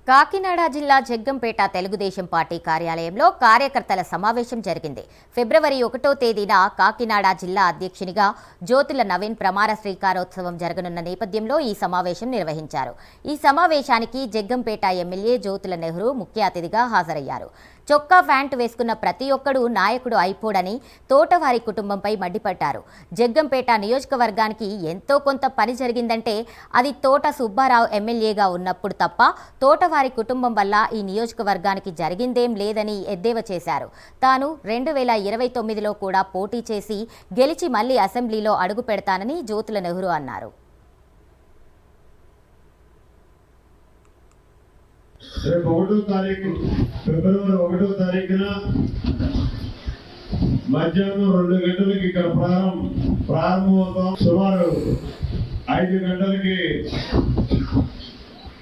కాకినాడ జిల్లా జగ్గంపేట తెలుగుదేశం పార్టీ కార్యాలయంలో కార్యకర్తల సమావేశం జరిగింది. ఫిబ్రవరి 1వ తేదీన కాకినాడ జిల్లా అధ్యక్షునిగా జ్యోతుల నవీన్ ప్రమాణ స్వీకారోత్సవం జరగనున్న నేపథ్యంలో ఈ సమావేశం నిర్వహించారు. ఈ సమావేశానికి జగ్గంపేట ఎమ్మెల్యే జ్యోతుల నెహ్రూ ముఖ్య అతిథిగా హాజరయ్యారు. చొక్కా ప్యాంటు వేసుకున్న ప్రతి ఒక్కడూ నాయకుడు అయిపోడని తోటవారి కుటుంబంపై మండిపడ్డారు. జగ్గంపేట నియోజకవర్గానికి ఎంతో కొంత పని జరిగిందంటే అది తోట సుబ్బారావు ఎమ్మెల్యేగా ఉన్నప్పుడు తప్ప తోటవారి కుటుంబం వల్ల ఈ నియోజకవర్గానికి జరిగిందేం లేదని ఎద్దేవా చేశారు. తాను 2029లో కూడా పోటీ చేసి గెలిచి మళ్లీ అసెంబ్లీలో అడుగు పెడతానని జ్యోతుల నెహ్రూ అన్నారు. రేపు 1వ తారీఖు ఫిబ్రవరి 1వ తారీఖున మధ్యాహ్నం 2 గంటలకి ఇక్కడ ప్రారంభమవుతాం. సుమారు 5 గంటలకి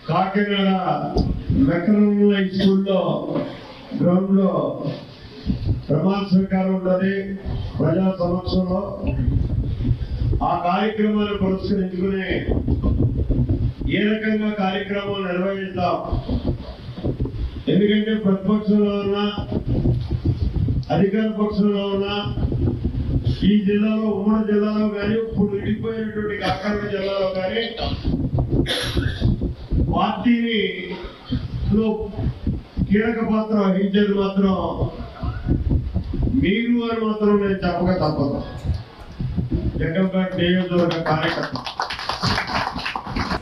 కాకినాడ మెకరన్ హై స్కూల్లో గ్రౌండ్ లో ప్రమాణ స్వీకారం ఉంటుంది ప్రజా సమక్షంలో. ఆ కార్యక్రమాన్ని పురస్కరించుకుని ఏ రకంగా కార్యక్రమాలు నిర్వహిస్తాం, ఎందుకంటే ప్రతిపక్షంలో ఉన్న అధికార పక్షంలో ఉన్న ఈ జిల్లాలో ఉమ్మడి జిల్లాలో కానీ ఇప్పుడు విడిపోయినటువంటి కాకినాడ జిల్లాలో కానీ పార్టీని కీలక పాత్ర వహించేది మాత్రం మీరు అని మాత్రం నేను చెప్పక తప్పదు. జగ్గంపేట నియోజకవర్గ కార్యకర్త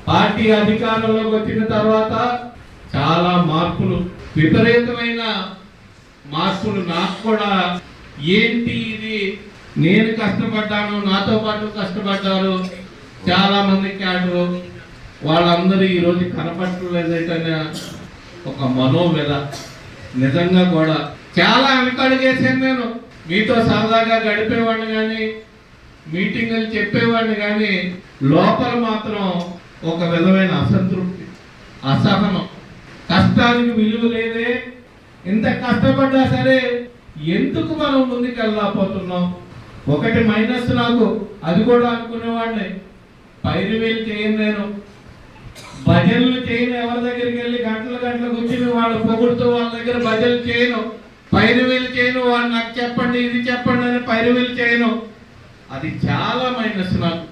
పార్టీ అధికారంలోకి వచ్చిన తర్వాత చాలా మార్పులు, విపరీతమైన మార్పులు. నాకు కూడా ఏంటి ఇది, నేను కష్టపడ్డాను, నాతో పాటు కష్టపడ్డారు చాలా మంది క్యాడరు, వాళ్ళందరూ ఈరోజు కనపడలేదనే ఒక మనోవేద. నిజంగా కూడా చాలా వెనకడుగేసాను. నేను మీతో సరదాగా గడిపేవాడిని కానీ మీటింగులు చెప్పేవాడిని కానీ లోపల మాత్రం ఒక విధమైన అసంతృప్తి, అసహనం, కష్టానికి విలువ లేదే, ఇంత కష్టపడ్డా సరే ఎందుకు మనం ముందుకు వెళ్ళకపోతున్నాం. ఒకటి మైనస్ నాకు, అది కూడా అనుకునేవాడిని, పైరువేలు చేయను, నేను భజనలు చేయను, ఎవరి దగ్గరికి వెళ్ళి గంటలు కూర్చుని వాళ్ళు పొగుడుతూ వాళ్ళ దగ్గర భజనలు చేయను, పైరువేలు చేయను, వాళ్ళు నాకు చెప్పండి ఇది చెప్పండి అని పైరువేలు చేయను. అది చాలా మైనస్ నాకు.